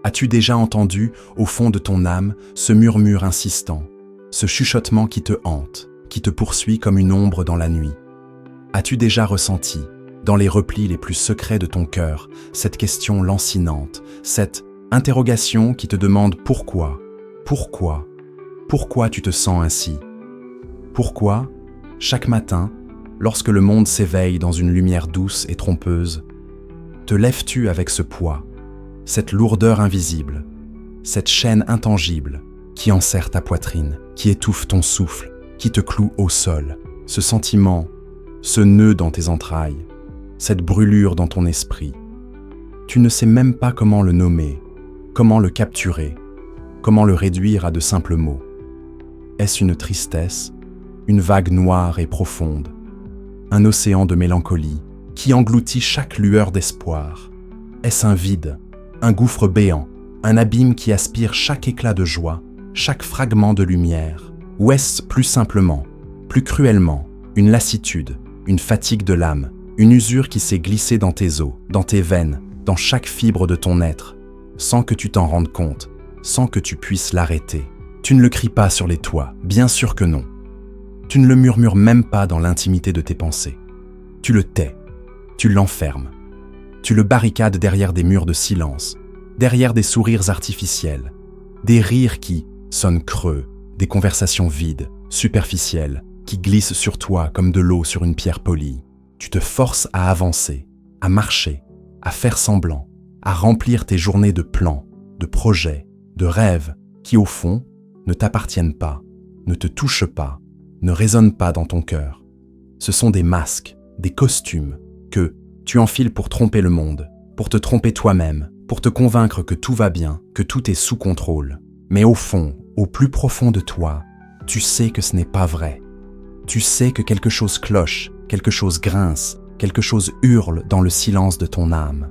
As-tu déjà entendu, au fond de ton âme, ce murmure insistant, ce chuchotement qui te hante, qui te poursuit comme une ombre dans la nuit? As-tu déjà ressenti, dans les replis les plus secrets de ton cœur, cette question lancinante, cette interrogation qui te demande pourquoi, pourquoi, pourquoi tu te sens ainsi? Pourquoi, chaque matin, lorsque le monde s'éveille dans une lumière douce et trompeuse, te lèves-tu avec ce poids, cette lourdeur invisible, cette chaîne intangible qui enserre ta poitrine, qui étouffe ton souffle, qui te cloue au sol, ce sentiment, ce nœud dans tes entrailles, cette brûlure dans ton esprit. Tu ne sais même pas comment le nommer, comment le capturer, comment le réduire à de simples mots. Est-ce une tristesse, une vague noire et profonde, un océan de mélancolie qui engloutit chaque lueur d'espoir? Est-ce un vide, un gouffre béant, un abîme qui aspire chaque éclat de joie, chaque fragment de lumière? Ou est-ce plus simplement, plus cruellement, une lassitude, une fatigue de l'âme, une usure qui s'est glissée dans tes os, dans tes veines, dans chaque fibre de ton être, sans que tu t'en rendes compte, sans que tu puisses l'arrêter? Tu ne le cries pas sur les toits, bien sûr que non. Tu ne le murmures même pas dans l'intimité de tes pensées. Tu le tais, tu l'enfermes. Tu le barricades derrière des murs de silence, derrière des sourires artificiels, des rires qui sonnent creux, des conversations vides, superficielles, qui glissent sur toi comme de l'eau sur une pierre polie. Tu te forces à avancer, à marcher, à faire semblant, à remplir tes journées de plans, de projets, de rêves qui, au fond, ne t'appartiennent pas, ne te touchent pas, ne résonnent pas dans ton cœur. Ce sont des masques, des costumes que tu enfiles pour tromper le monde, pour te tromper toi-même, pour te convaincre que tout va bien, que tout est sous contrôle. Mais au fond, au plus profond de toi, tu sais que ce n'est pas vrai. Tu sais que quelque chose cloche, quelque chose grince, quelque chose hurle dans le silence de ton âme.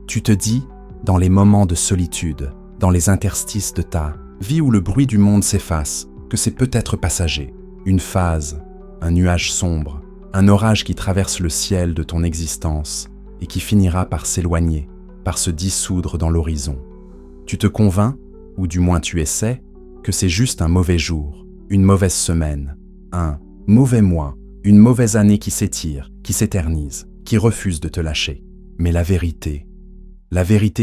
Tu te dis, dans les moments de solitude, dans les interstices de ta vie où le bruit du monde s'efface, que c'est peut-être passager, une phase, un nuage sombre, un orage qui traverse le ciel de ton existence et qui finira par s'éloigner, par se dissoudre dans l'horizon. Tu te convaincs, ou du moins tu essaies, que c'est juste un mauvais jour, une mauvaise semaine, un mauvais mois, une mauvaise année qui s'étire, qui s'éternise, qui refuse de te lâcher. Mais la vérité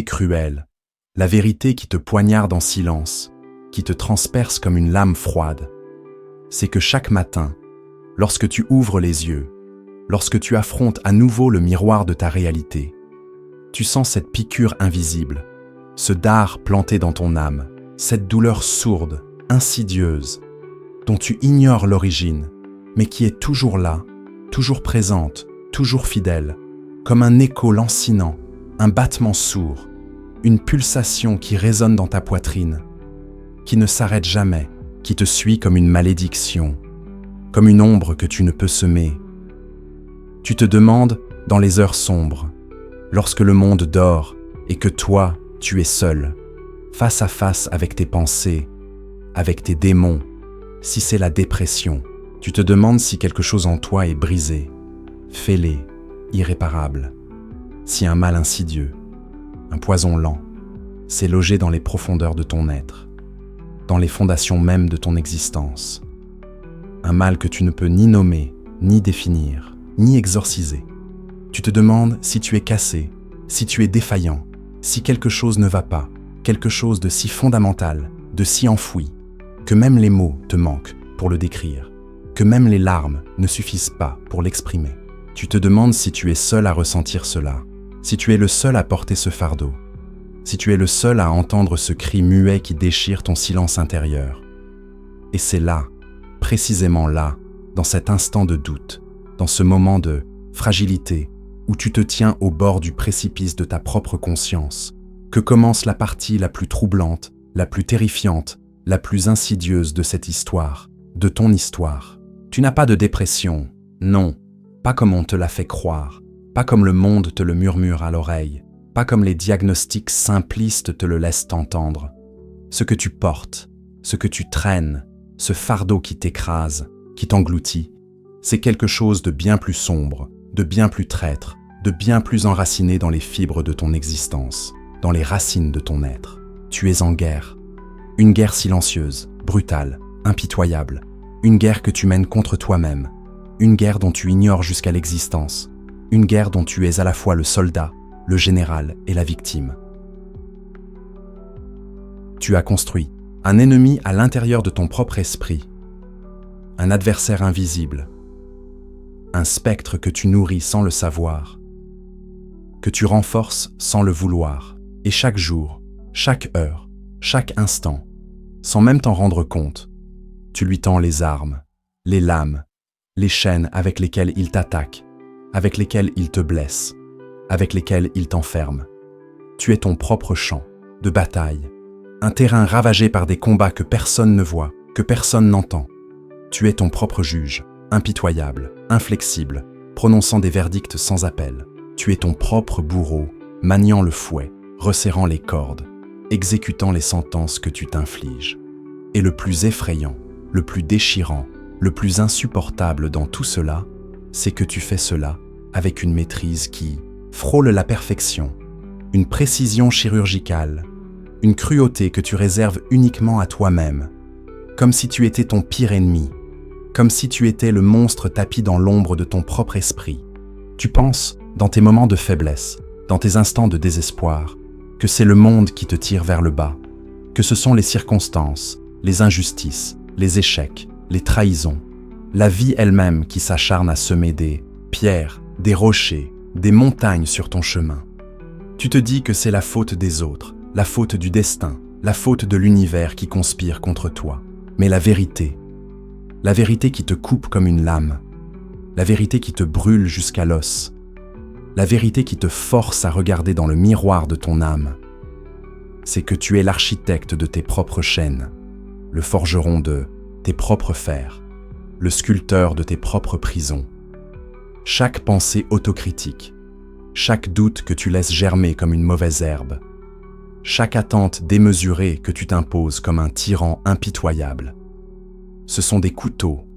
cruelle, la vérité qui te poignarde en silence, qui te transperce comme une lame froide, c'est que chaque matin, lorsque tu ouvres les yeux, lorsque tu affrontes à nouveau le miroir de ta réalité, tu sens cette piqûre invisible, ce dard planté dans ton âme, cette douleur sourde, insidieuse, dont tu ignores l'origine, mais qui est toujours là, toujours présente, toujours fidèle, comme un écho lancinant, un battement sourd, une pulsation qui résonne dans ta poitrine, qui ne s'arrête jamais, qui te suit comme une malédiction, comme une ombre que tu ne peux semer. Tu te demandes, dans les heures sombres, lorsque le monde dort et que toi, tu es seul, face à face avec tes pensées, avec tes démons, si c'est la dépression. Tu te demandes si quelque chose en toi est brisé, fêlé, irréparable, si un mal insidieux, un poison lent, s'est logé dans les profondeurs de ton être, dans les fondations mêmes de ton existence. Un mal que tu ne peux ni nommer, ni définir, ni exorciser. Tu te demandes si tu es cassé, si tu es défaillant, si quelque chose ne va pas, quelque chose de si fondamental, de si enfoui, que même les mots te manquent pour le décrire, que même les larmes ne suffisent pas pour l'exprimer. Tu te demandes si tu es seul à ressentir cela, si tu es le seul à porter ce fardeau, si tu es le seul à entendre ce cri muet qui déchire ton silence intérieur. Et c'est là, précisément là, dans cet instant de doute, dans ce moment de fragilité, où tu te tiens au bord du précipice de ta propre conscience, que commence la partie la plus troublante, la plus terrifiante, la plus insidieuse de cette histoire, de ton histoire. Tu n'as pas de dépression, non, pas comme on te l'a fait croire, pas comme le monde te le murmure à l'oreille, pas comme les diagnostics simplistes te le laissent entendre. Ce que tu portes, ce que tu traînes, ce fardeau qui t'écrase, qui t'engloutit, c'est quelque chose de bien plus sombre, de bien plus traître, de bien plus enraciné dans les fibres de ton existence. dans les racines de ton être. Tu es en guerre. Une guerre silencieuse, brutale, impitoyable. Une guerre que tu mènes contre toi-même. Une guerre dont tu ignores jusqu'à l'existence. Une guerre dont tu es à la fois le soldat, le général et la victime. Tu as construit un ennemi à l'intérieur de ton propre esprit. Un adversaire invisible. Un spectre que tu nourris sans le savoir. Que tu renforces sans le vouloir. Et chaque jour, chaque heure, chaque instant, sans même t'en rendre compte, tu lui tends les armes, les lames, les chaînes avec lesquelles il t'attaque, avec lesquelles il te blesse, avec lesquelles il t'enferme. Tu es ton propre champ de bataille, un terrain ravagé par des combats que personne ne voit, que personne n'entend. Tu es ton propre juge, impitoyable, inflexible, prononçant des verdicts sans appel. Tu es ton propre bourreau, maniant le fouet, resserrant les cordes, exécutant les sentences que tu t'infliges. Et le plus effrayant, le plus déchirant, le plus insupportable dans tout cela, c'est que tu fais cela avec une maîtrise qui frôle la perfection, une précision chirurgicale, une cruauté que tu réserves uniquement à toi-même, comme si tu étais ton pire ennemi, comme si tu étais le monstre tapi dans l'ombre de ton propre esprit. Tu penses, dans tes moments de faiblesse, dans tes instants de désespoir, que c'est le monde qui te tire vers le bas, que ce sont les circonstances, les injustices, les échecs, les trahisons, la vie elle-même qui s'acharne à semer des pierres, des rochers, des montagnes sur ton chemin. Tu te dis que c'est la faute des autres, la faute du destin, la faute de l'univers qui conspire contre toi. Mais la vérité qui te coupe comme une lame, la vérité qui te brûle jusqu'à l'os, la vérité qui te force à regarder dans le miroir de ton âme, c'est que tu es l'architecte de tes propres chaînes, le forgeron de tes propres fers, le sculpteur de tes propres prisons. Chaque pensée autocritique, chaque doute que tu laisses germer comme une mauvaise herbe, chaque attente démesurée que tu t'imposes comme un tyran impitoyable, ce sont des couteaux,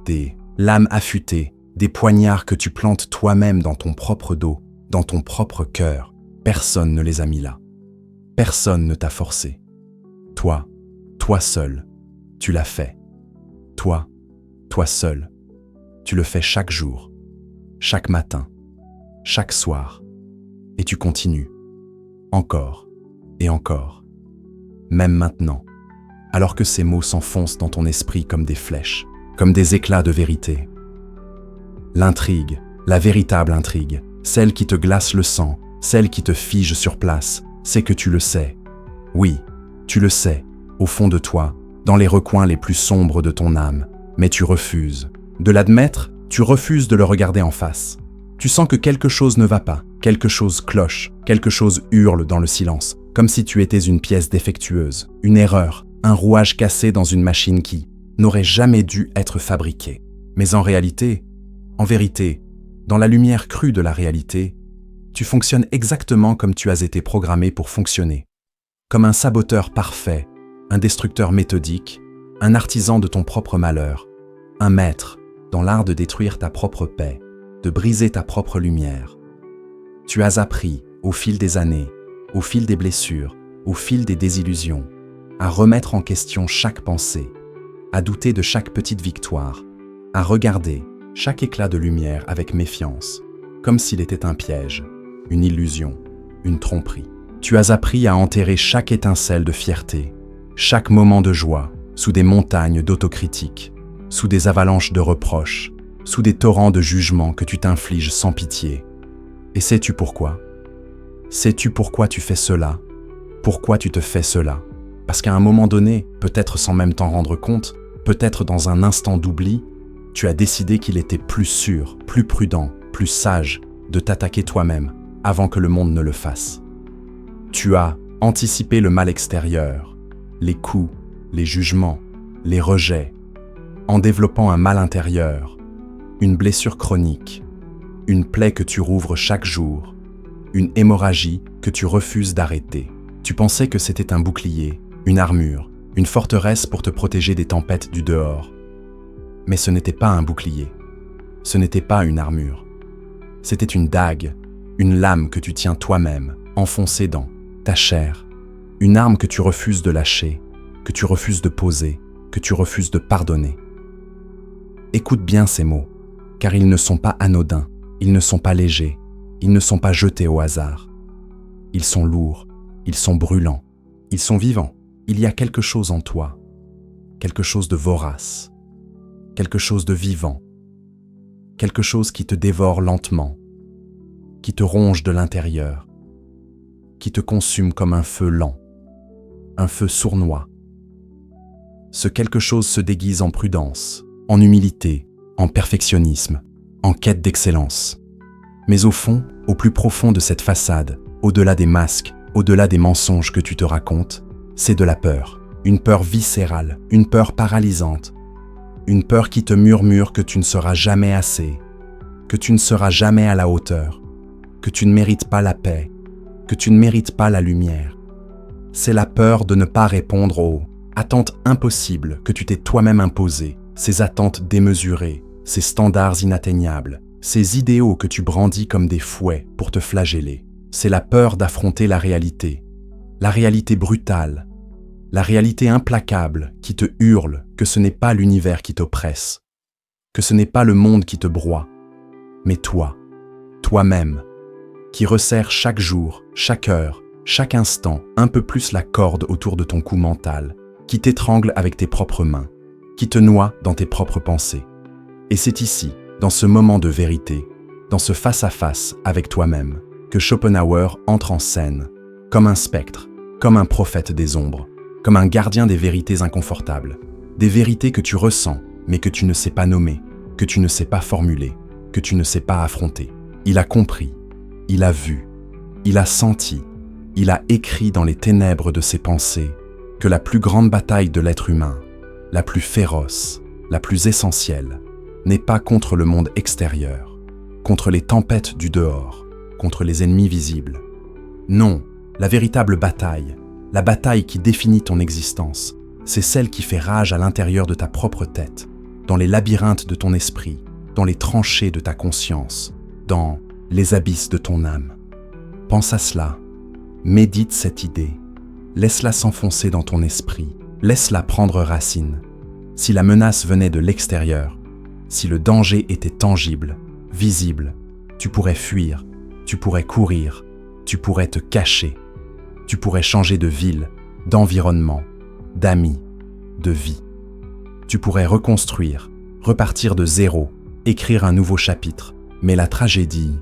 des lames affûtées, des poignards que tu plantes toi-même dans ton propre dos, dans ton propre cœur. Personne ne les a mis là. Personne ne t'a forcé. Toi seul, tu l'as fait. Toi seul, tu le fais chaque jour, chaque matin, chaque soir. Et tu continues, encore et encore, même maintenant, alors que ces mots s'enfoncent dans ton esprit comme des flèches, comme des éclats de vérité. L'intrigue, la véritable intrigue, celle qui te glace le sang, celle qui te fige sur place, c'est que tu le sais. Oui, tu le sais, au fond de toi, dans les recoins les plus sombres de ton âme, mais tu refuses. De l'admettre, tu refuses de le regarder en face. Tu sens que quelque chose ne va pas, quelque chose cloche, quelque chose hurle dans le silence, comme si tu étais une pièce défectueuse, une erreur, un rouage cassé dans une machine qui n'aurait jamais dû être fabriquée. Mais en vérité, dans la lumière crue de la réalité, tu fonctionnes exactement comme tu as été programmé pour fonctionner. Comme un saboteur parfait, un destructeur méthodique, un artisan de ton propre malheur, un maître dans l'art de détruire ta propre paix, de briser ta propre lumière. Tu as appris, au fil des années, au fil des blessures, au fil des désillusions, à remettre en question chaque pensée, à douter de chaque petite victoire, à regarder chaque éclat de lumière avec méfiance, comme s'il était un piège, une illusion, une tromperie. Tu as appris à enterrer chaque étincelle de fierté, chaque moment de joie, sous des montagnes d'autocritique, sous des avalanches de reproches, sous des torrents de jugements que tu t'infliges sans pitié. Et sais-tu pourquoi? Sais-tu pourquoi tu fais cela? Pourquoi tu te fais cela? Parce qu'à un moment donné, peut-être sans même t'en rendre compte, peut-être dans un instant d'oubli, tu as décidé qu'il était plus sûr, plus prudent, plus sage de t'attaquer toi-même avant que le monde ne le fasse. Tu as anticipé le mal extérieur, les coups, les jugements, les rejets, en développant un mal intérieur, une blessure chronique, une plaie que tu rouvres chaque jour, une hémorragie que tu refuses d'arrêter. Tu pensais que c'était un bouclier, une armure, une forteresse pour te protéger des tempêtes du dehors. Mais ce n'était pas un bouclier, ce n'était pas une armure. C'était une dague, une lame que tu tiens toi-même, enfoncée dans ta chair, une arme que tu refuses de lâcher, que tu refuses de poser, que tu refuses de pardonner. Écoute bien ces mots, car ils ne sont pas anodins, ils ne sont pas légers, ils ne sont pas jetés au hasard. Ils sont lourds, ils sont brûlants, ils sont vivants. Il y a quelque chose en toi, quelque chose de vorace, quelque chose de vivant, quelque chose qui te dévore lentement, qui te ronge de l'intérieur, qui te consume comme un feu lent, un feu sournois. Ce quelque chose se déguise en prudence, en humilité, en perfectionnisme, en quête d'excellence. Mais au fond, au plus profond de cette façade, au-delà des masques, au-delà des mensonges que tu te racontes, c'est de la peur. Une peur viscérale, une peur paralysante, une peur qui te murmure que tu ne seras jamais assez, que tu ne seras jamais à la hauteur, que tu ne mérites pas la paix, que tu ne mérites pas la lumière. C'est la peur de ne pas répondre aux attentes impossibles que tu t'es toi-même imposées, ces attentes démesurées, ces standards inatteignables, ces idéaux que tu brandis comme des fouets pour te flageller. C'est la peur d'affronter la réalité brutale, la réalité implacable qui te hurle que ce n'est pas l'univers qui t'oppresse, que ce n'est pas le monde qui te broie, mais toi, toi-même, qui resserre chaque jour, chaque heure, chaque instant un peu plus la corde autour de ton cou mental, qui t'étrangle avec tes propres mains, qui te noie dans tes propres pensées. Et c'est ici, dans ce moment de vérité, dans ce face-à-face avec toi-même, que Schopenhauer entre en scène, comme un spectre, comme un prophète des ombres, comme un gardien des vérités inconfortables, des vérités que tu ressens, mais que tu ne sais pas nommer, que tu ne sais pas formuler, que tu ne sais pas affronter. Il a compris, il a vu, il a senti, il a écrit dans les ténèbres de ses pensées que la plus grande bataille de l'être humain, la plus féroce, la plus essentielle, n'est pas contre le monde extérieur, contre les tempêtes du dehors, contre les ennemis visibles. Non, la véritable bataille, la bataille qui définit ton existence, c'est celle qui fait rage à l'intérieur de ta propre tête, dans les labyrinthes de ton esprit, dans les tranchées de ta conscience, dans les abysses de ton âme. Pense à cela, médite cette idée, laisse-la s'enfoncer dans ton esprit, laisse-la prendre racine. Si la menace venait de l'extérieur, si le danger était tangible, visible, tu pourrais fuir, tu pourrais courir, tu pourrais te cacher, tu pourrais changer de ville, d'environnement, d'amis, de vie. Tu pourrais reconstruire, repartir de zéro, écrire un nouveau chapitre. Mais la tragédie,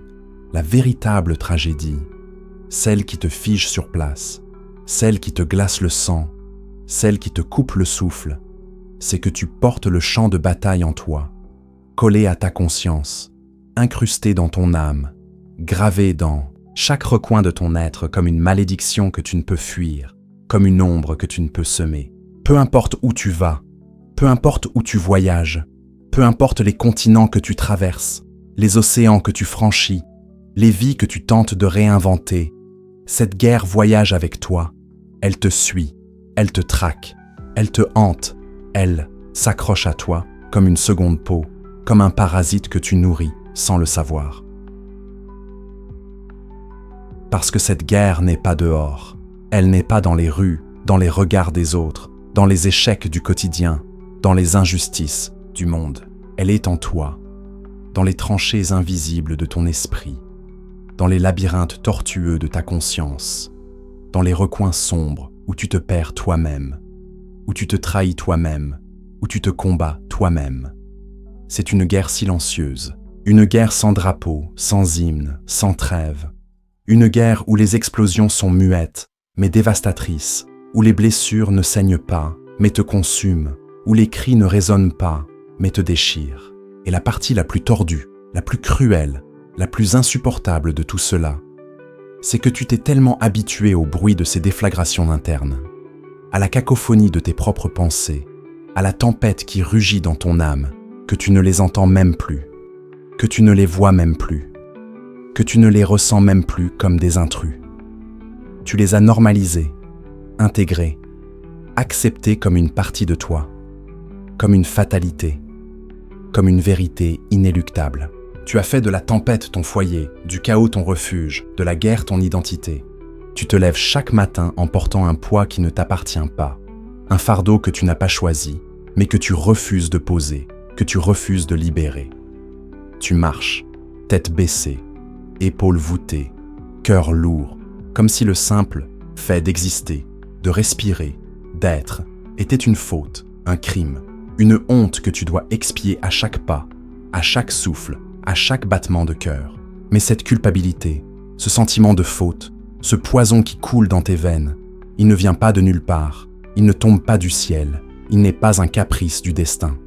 la véritable tragédie, celle qui te fige sur place, celle qui te glace le sang, celle qui te coupe le souffle, c'est que tu portes le champ de bataille en toi, collé à ta conscience, incrusté dans ton âme, gravé dans chaque recoin de ton être comme une malédiction que tu ne peux fuir, comme une ombre que tu ne peux semer. Peu importe où tu vas, peu importe où tu voyages, peu importe les continents que tu traverses, les océans que tu franchis, les vies que tu tentes de réinventer, cette guerre voyage avec toi, elle te suit, elle te traque, elle te hante, elle s'accroche à toi comme une seconde peau, comme un parasite que tu nourris sans le savoir. Parce que cette guerre n'est pas dehors, elle n'est pas dans les rues, dans les regards des autres, dans les échecs du quotidien, dans les injustices du monde. Elle est en toi, dans les tranchées invisibles de ton esprit, dans les labyrinthes tortueux de ta conscience, dans les recoins sombres où tu te perds toi-même, où tu te trahis toi-même, où tu te combats toi-même. C'est une guerre silencieuse, une guerre sans drapeau, sans hymne, sans trêve, une guerre où les explosions sont muettes, mais dévastatrices, où les blessures ne saignent pas, mais te consument, où les cris ne résonnent pas, mais te déchirent. Et la partie la plus tordue, la plus cruelle, la plus insupportable de tout cela, c'est que tu t'es tellement habitué au bruit de ces déflagrations internes, à la cacophonie de tes propres pensées, à la tempête qui rugit dans ton âme, que tu ne les entends même plus, que tu ne les vois même plus, que tu ne les ressens même plus comme des intrus. Tu les as normalisés, intégrés, acceptés comme une partie de toi, comme une fatalité, comme une vérité inéluctable. Tu as fait de la tempête ton foyer, du chaos ton refuge, de la guerre ton identité. Tu te lèves chaque matin en portant un poids qui ne t'appartient pas, un fardeau que tu n'as pas choisi, mais que tu refuses de poser, que tu refuses de libérer. Tu marches, tête baissée, épaules voûtées, cœur lourd, comme si le simple fait d'exister, de respirer, d'être, était une faute, un crime, une honte que tu dois expier à chaque pas, à chaque souffle, à chaque battement de cœur. Mais cette culpabilité, ce sentiment de faute, ce poison qui coule dans tes veines, il ne vient pas de nulle part, il ne tombe pas du ciel, il n'est pas un caprice du destin.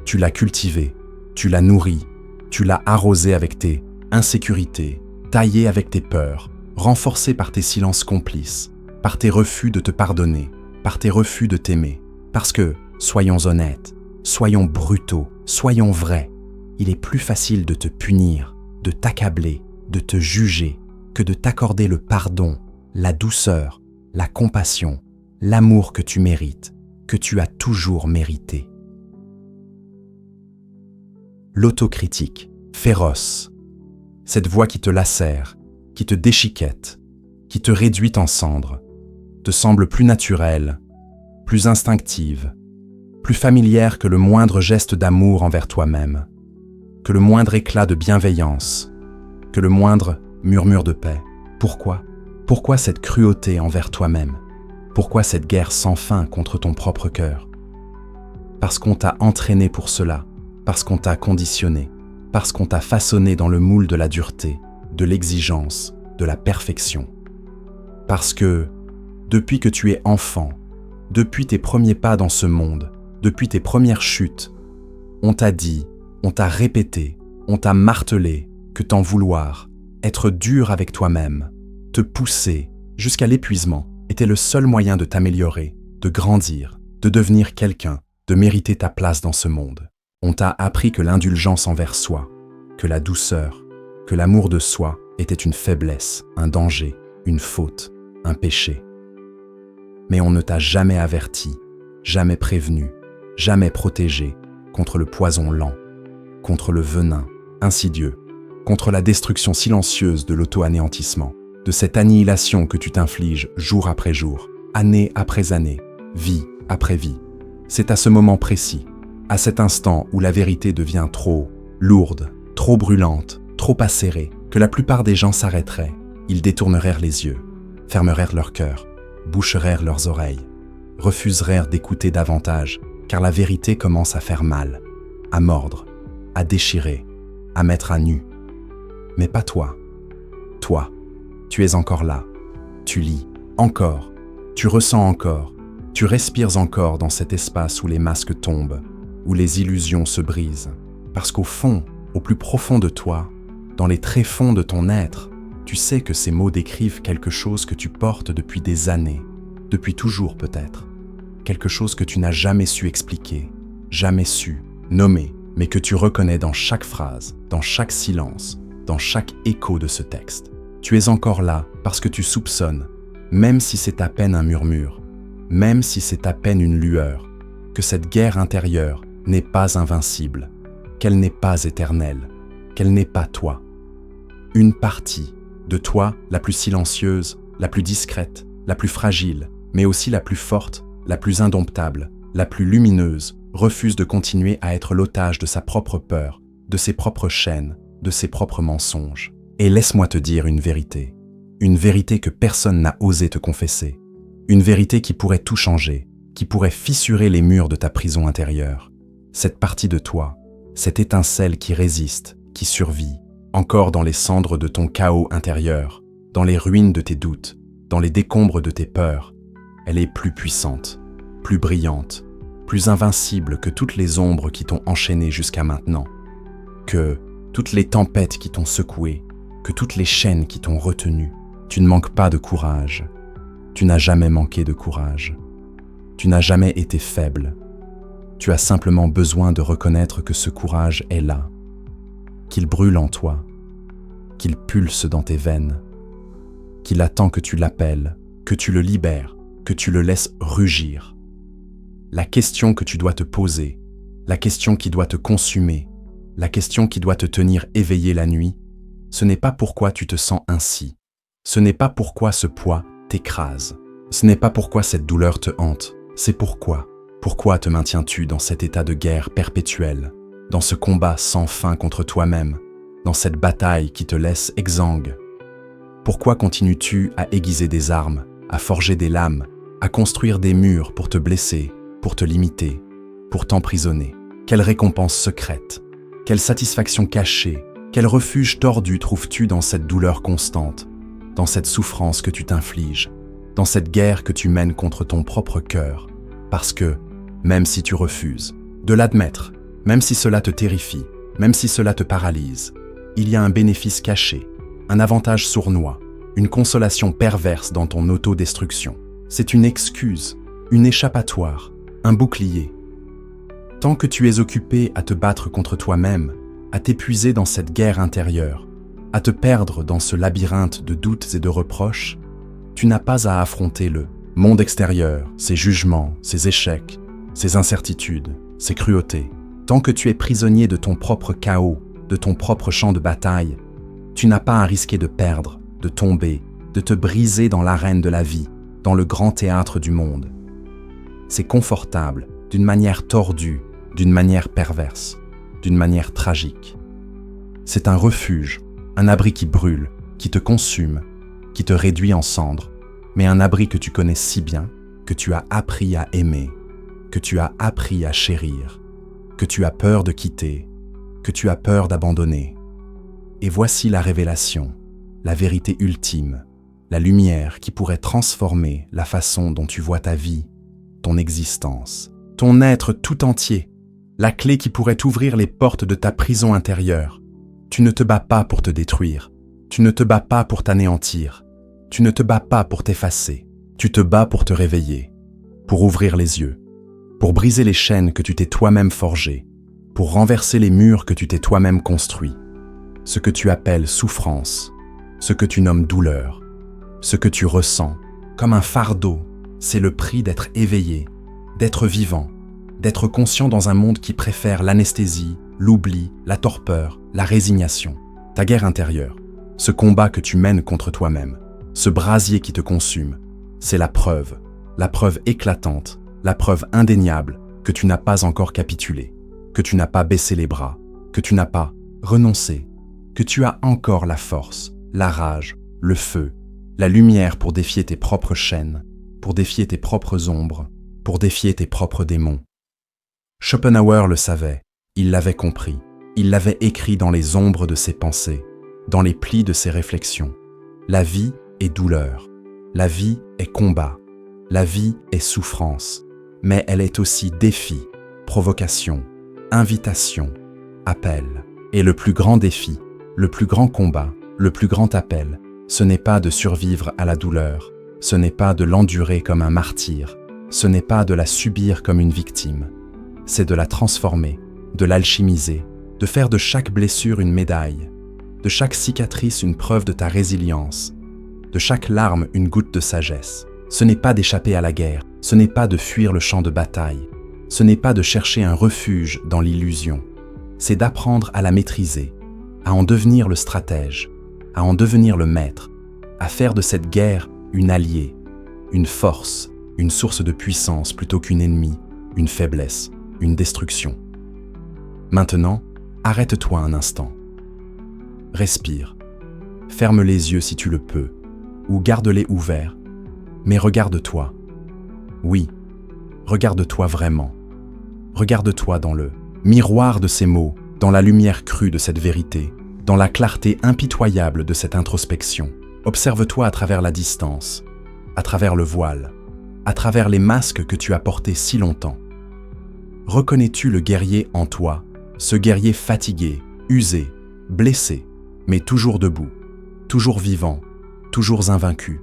Tu l'as cultivé, tu l'as nourri, tu l'as arrosé avec tes insécurités, taillé avec tes peurs, renforcé par tes silences complices, par tes refus de te pardonner, par tes refus de t'aimer. Parce que, soyons honnêtes, soyons brutaux, soyons vrais, il est plus facile de te punir, de t'accabler, de te juger, que de t'accorder le pardon, la douceur, la compassion, l'amour que tu mérites, que tu as toujours mérité. L'autocritique, féroce, cette voix qui te lacère, qui te déchiquette, qui te réduit en cendres, te semble plus naturelle, plus instinctive, plus familière que le moindre geste d'amour envers toi-même, que le moindre éclat de bienveillance, que le moindre murmure de paix. Pourquoi ? Pourquoi cette cruauté envers toi-même ? Pourquoi cette guerre sans fin contre ton propre cœur ? Parce qu'on t'a entraîné pour cela, parce qu'on t'a conditionné, parce qu'on t'a façonné dans le moule de la dureté, de l'exigence, de la perfection. Parce que, depuis que tu es enfant, depuis tes premiers pas dans ce monde, depuis tes premières chutes, on t'a dit, on t'a répété, on t'a martelé que t'en vouloir, être dur avec toi-même, te pousser jusqu'à l'épuisement était le seul moyen de t'améliorer, de grandir, de devenir quelqu'un, de mériter ta place dans ce monde. On t'a appris que l'indulgence envers soi, que la douceur, que l'amour de soi était une faiblesse, un danger, une faute, un péché. Mais on ne t'a jamais averti, jamais prévenu, jamais protégé contre le poison lent, contre le venin insidieux, contre la destruction silencieuse de l'auto-anéantissement, de cette annihilation que tu t'infliges jour après jour, année après année, vie après vie. C'est à ce moment précis, à cet instant où la vérité devient trop lourde, trop brûlante, trop acérée, que la plupart des gens s'arrêteraient. Ils détourneraient les yeux, fermeraient leur cœur, boucheraient leurs oreilles, refuseraient d'écouter davantage, car la vérité commence à faire mal, à mordre, à déchirer, à mettre à nu. Mais pas toi. Toi, tu es encore là. Tu lis encore. Tu ressens encore. Tu respires encore dans cet espace où les masques tombent, où les illusions se brisent. Parce qu'au fond, au plus profond de toi, dans les tréfonds de ton être, tu sais que ces mots décrivent quelque chose que tu portes depuis des années, depuis toujours peut-être. Quelque chose que tu n'as jamais su expliquer, jamais su nommer, mais que tu reconnais dans chaque phrase, dans chaque silence, dans chaque écho de ce texte. Tu es encore là parce que tu soupçonnes, même si c'est à peine un murmure, même si c'est à peine une lueur, que cette guerre intérieure n'est pas invincible, qu'elle n'est pas éternelle, qu'elle n'est pas toi. Une partie de toi, la plus silencieuse, la plus discrète, la plus fragile, mais aussi la plus forte, la plus indomptable, la plus lumineuse, refuse de continuer à être l'otage de sa propre peur, de ses propres chaînes, de ses propres mensonges. Et laisse-moi te dire une vérité que personne n'a osé te confesser, une vérité qui pourrait tout changer, qui pourrait fissurer les murs de ta prison intérieure. Cette partie de toi, cette étincelle qui résiste, qui survit, encore dans les cendres de ton chaos intérieur, dans les ruines de tes doutes, dans les décombres de tes peurs, elle est plus puissante, plus brillante, plus invincible que toutes les ombres qui t'ont enchaîné jusqu'à maintenant, que toutes les tempêtes qui t'ont secoué, que toutes les chaînes qui t'ont retenu. Tu ne manques pas de courage. Tu n'as jamais manqué de courage. Tu n'as jamais été faible. Tu as simplement besoin de reconnaître que ce courage est là, qu'il brûle en toi, qu'il pulse dans tes veines, qu'il attend que tu l'appelles, que tu le libères, que tu le laisses rugir. La question que tu dois te poser, la question qui doit te consumer, la question qui doit te tenir éveillé la nuit, ce n'est pas pourquoi tu te sens ainsi, Ce n'est pas pourquoi ce poids t'écrase. Ce n'est pas pourquoi cette douleur te hante. C'est pourquoi. Pourquoi te maintiens-tu dans cet état de guerre perpétuelle, dans ce combat sans fin contre toi-même, dans cette bataille qui te laisse exsangue? Pourquoi continues-tu à aiguiser des armes, à forger des lames, à construire des murs pour te blesser, pour te limiter, pour t'emprisonner? Quelle récompense secrète, quelle satisfaction cachée, quel refuge tordu trouves-tu dans cette douleur constante, dans cette souffrance que tu t'infliges, dans cette guerre que tu mènes contre ton propre cœur? Parce que, même si tu refuses de l'admettre, même si cela te terrifie, même si cela te paralyse, il y a un bénéfice caché, un avantage sournois, une consolation perverse dans ton autodestruction. C'est une excuse, une échappatoire, un bouclier. Tant que tu es occupé à te battre contre toi-même, à t'épuiser dans cette guerre intérieure, à te perdre dans ce labyrinthe de doutes et de reproches, tu n'as pas à affronter le monde extérieur, ses jugements, ses échecs, ses incertitudes, ses cruautés. Tant que tu es prisonnier de ton propre chaos, de ton propre champ de bataille, tu n'as pas à risquer de perdre, de tomber, de te briser dans l'arène de la vie, dans le grand théâtre du monde. C'est confortable, d'une manière tordue, d'une manière perverse, d'une manière tragique. C'est un refuge, un abri qui brûle, qui te consume, qui te réduit en cendres, mais un abri que tu connais si bien, que tu as appris à aimer, que tu as appris à chérir, que tu as peur de quitter, que tu as peur d'abandonner. Et voici la révélation, la vérité ultime, la lumière qui pourrait transformer la façon dont tu vois ta vie, ton existence, ton être tout entier, la clé qui pourrait ouvrir les portes de ta prison intérieure. Tu ne te bats pas pour te détruire, tu ne te bats pas pour t'anéantir, tu ne te bats pas pour t'effacer, tu te bats pour te réveiller, pour ouvrir les yeux, pour briser les chaînes que tu t'es toi-même forgées, pour renverser les murs que tu t'es toi-même construits. Ce que tu appelles souffrance, ce que tu nommes douleur, ce que tu ressens comme un fardeau, c'est le prix d'être éveillé, d'être vivant, d'être conscient dans un monde qui préfère l'anesthésie, l'oubli, la torpeur, la résignation. Ta guerre intérieure, ce combat que tu mènes contre toi-même, ce brasier qui te consume, c'est la preuve éclatante, la preuve indéniable que tu n'as pas encore capitulé, que tu n'as pas baissé les bras, que tu n'as pas renoncé, que tu as encore la force, la rage, le feu, la lumière pour défier tes propres chaînes, pour défier tes propres ombres, pour défier tes propres démons. Schopenhauer le savait, il l'avait compris, il l'avait écrit dans les ombres de ses pensées, dans les plis de ses réflexions. La vie est douleur, la vie est combat, la vie est souffrance, mais elle est aussi défi, provocation, invitation, appel. Et le plus grand défi, le plus grand combat, le plus grand appel, ce n'est pas de survivre à la douleur, ce n'est pas de l'endurer comme un martyr, ce n'est pas de la subir comme une victime, c'est de la transformer, de l'alchimiser, de faire de chaque blessure une médaille, de chaque cicatrice une preuve de ta résilience, de chaque larme une goutte de sagesse. Ce n'est pas d'échapper à la guerre, ce n'est pas de fuir le champ de bataille, ce n'est pas de chercher un refuge dans l'illusion, c'est d'apprendre à la maîtriser, à en devenir le stratège, à en devenir le maître, à faire de cette guerre une alliée, une force, une source de puissance plutôt qu'une ennemie, une faiblesse, une destruction. Maintenant, arrête-toi un instant. Respire. Ferme les yeux si tu le peux, ou garde-les ouverts, mais regarde-toi. Oui, regarde-toi vraiment. Regarde-toi dans le miroir de ces mots, dans la lumière crue de cette vérité, dans la clarté impitoyable de cette introspection. Observe-toi à travers la distance, à travers le voile, à travers les masques que tu as portés si longtemps. Reconnais-tu le guerrier en toi, ce guerrier fatigué, usé, blessé, mais toujours debout, toujours vivant, toujours invaincu?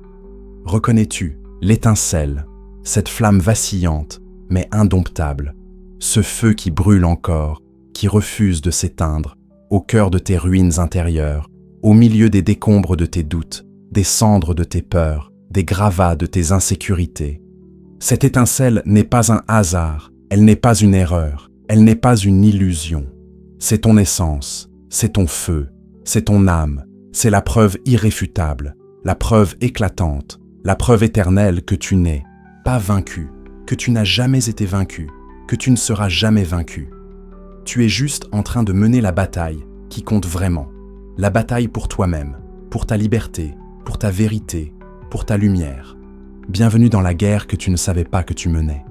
Reconnais-tu l'étincelle, cette flamme vacillante, mais indomptable, ce feu qui brûle encore, qui refuse de s'éteindre, au cœur de tes ruines intérieures, au milieu des décombres de tes doutes, des cendres de tes peurs, des gravats de tes insécurités? Cette étincelle n'est pas un hasard, elle n'est pas une erreur, elle n'est pas une illusion. C'est ton essence, c'est ton feu, c'est ton âme, c'est la preuve irréfutable, la preuve éclatante, la preuve éternelle que tu n'es pas vaincu, que tu n'as jamais été vaincu, que tu ne seras jamais vaincu. Tu es juste en train de mener la bataille qui compte vraiment, la bataille pour toi-même, pour ta liberté, pour ta vérité, pour ta lumière. Bienvenue dans la guerre que tu ne savais pas que tu menais.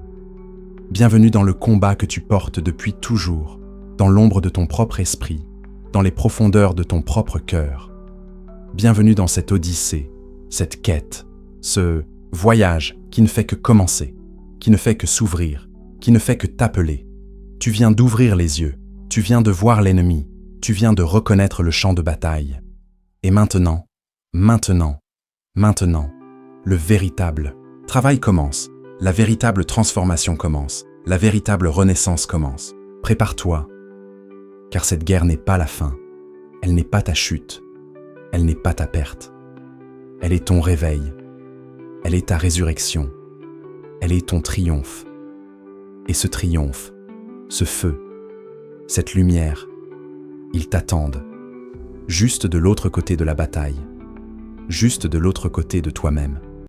Bienvenue dans le combat que tu portes depuis toujours, dans l'ombre de ton propre esprit, dans les profondeurs de ton propre cœur. Bienvenue dans cette odyssée, cette quête, ce voyage qui ne fait que commencer, qui ne fait que s'ouvrir, qui ne fait que t'appeler. Tu viens d'ouvrir les yeux, tu viens de voir l'ennemi, tu viens de reconnaître le champ de bataille. Et maintenant, le véritable travail commence, la véritable transformation commence, la véritable renaissance commence. Prépare-toi, car cette guerre n'est pas la fin, elle n'est pas ta chute, elle n'est pas ta perte. Elle est ton réveil, elle est ta résurrection, elle est ton triomphe. Et ce triomphe, ce feu, cette lumière, ils t'attendent, juste de l'autre côté de la bataille, juste de l'autre côté de toi-même.